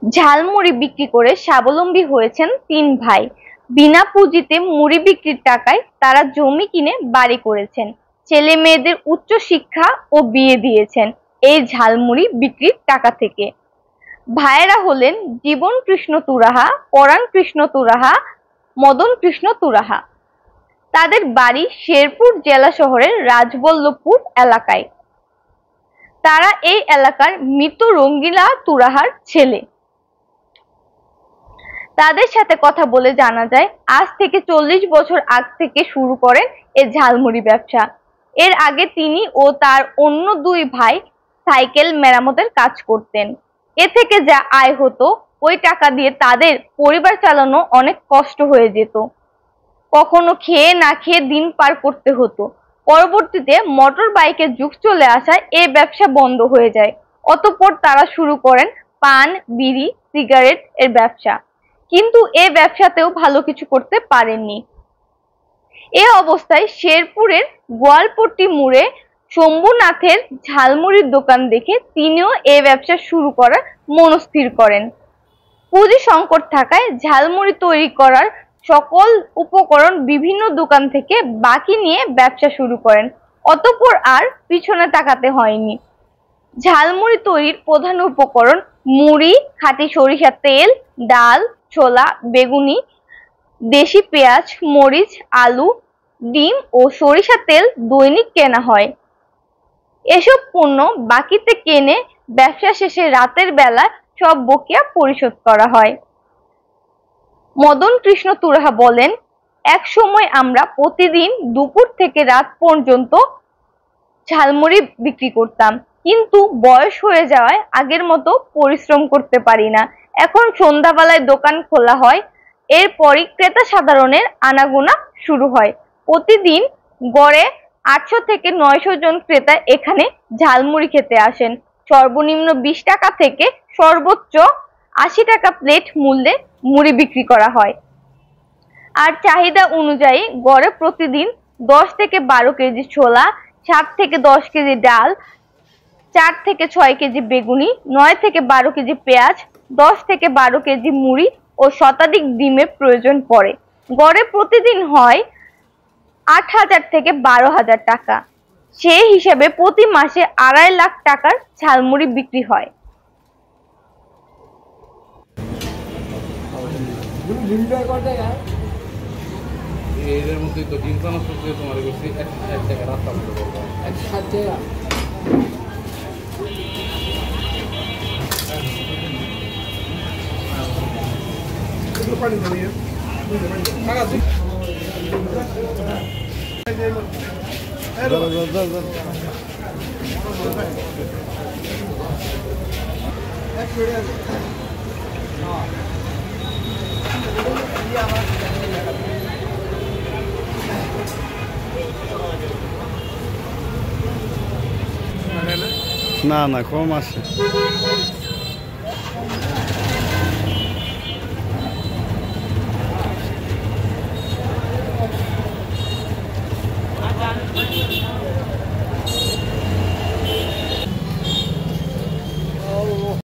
ঝালমুড়ি বিক্রি করে স্বাবলম্বী হয়েছেন তিন ভাই। বিনা পুঁজিতে মুড়ি বিক্রির টাকায় তারা জমি কিনে বাড়ি করেছেন, ছেলে মেয়েদের উচ্চ শিক্ষা ও বিয়ে দিয়েছেন এই ঝালমুড়ি বিক্রির টাকা থেকে। ভাইয়েরা হলেন জীবন কৃষ্ণ তুরাহা, পরাণ কৃষ্ণ তুরাহা, মদন কৃষ্ণ তুরাহা। তাদের বাড়ি শেরপুর জেলা শহরের রাজবল্লভপুর এলাকায়। তারা এই এলাকার মৃত রঙ্গিলা তুরাহার ছেলে। তাদের সাথে কথা বলে জানা যায়, আজ থেকে 40 বছর আগ থেকে শুরু করেন এই ঝালমুড়ি ব্যবসা। এর আগে তিনি ও তার অন্য দুই ভাই সাইকেল মেরামতের কাজ করতেন। এ থেকে যা আয় হতো ওই টাকা দিয়ে তাদের পরিবার চালানো অনেক কষ্ট হয়ে যেত। কখনো খেয়ে না খেয়ে দিন পার করতে হতো। পরবর্তীতে মোটর বাইকের যুগ চলে আসায় এই ব্যবসা বন্ধ হয়ে যায়। অতঃপর তারা শুরু করেন পান, বিড়ি, সিগারেট এর ব্যবসা। কিন্তু এই ব্যবসাতেও ভালো কিছু করতে পারেননি। এ অবস্থায় শেরপুরের গোয়ালপট্টি মোড়ে শম্ভুনাথের ঝালমুড়ির দোকান দেখে তিনিও এই ব্যবসা শুরু করার মনস্থির করেন। পুঁজি সংকট থাকায় ঝালমুড়ি তৈরি করার সকল উপকরণ বিভিন্ন দোকান থেকে বাকি নিয়ে ব্যবসা শুরু করেন। অতঃপর আর পিছনে তাকাতে হয়নি। ঝালমুড়ি তৈরির প্রধান উপকরণ মুড়ি, খাঁটি সরিষার তেল, ডাল, ছোলা, বেগুনি, দেশি পেঁয়াজ, মরিচ, আলু, ডিম ও সরিষার তেল দৈনিক কেনা হয়। এসব পণ্য বাকিতে কিনে ব্যবসা শেষে রাতের বেলা সব বকেয়া পরিশোধ করা হয়। মদন কৃষ্ণ তুরাহা বলেন, এক সময় আমরা প্রতিদিন দুপুর থেকে রাত পর্যন্ত ঝালমুড়ি বিক্রি করতাম, কিন্তু বয়স হয়ে যাওয়ায় আগের মতো পরিশ্রম করতে পারি না। এখন সন্ধ্যাবেলায় দোকান খোলা হয়, এরপরই ক্রেতা সাধারণের আনাগোনা শুরু হয়। প্রতিদিন গড়ে 800 থেকে 900 জন ক্রেতা এখানে ঝালমুড়ি খেতে আসেন। সর্বনিম্ন 20 টাকা থেকে সর্বোচ্চ 80 টাকা প্লেট মূল্যে মুড়ি বিক্রি করা হয়। আর চাহিদা অনুযায়ী গড়ে প্রতিদিন 10 থেকে 12 কেজি ছোলা, 7 থেকে 10 কেজি ডাল, 4 থেকে 6 কেজি বেগুনি, 9 থেকে 12 কেজি পেঁয়াজ, 10 থেকে 12 কেজি মুড়ি ও শতাধিক ডিমের প্রয়োজন পড়ে। গড়ে প্রতিদিন হয় 8,000 থেকে 12,000 টাকা। সেই হিসাবে প্রতি মাসে 2.5 লাখ টাকার ঝালমুড়ি বিক্রি হয়। এর মধ্যে তো ডিম চানা সবজি তোমার কাছে 1 টাকা রাস্তা বলতে পারবো 160 টাকা। পানি ধরিয়ে টাকা দিই না না কম আছে।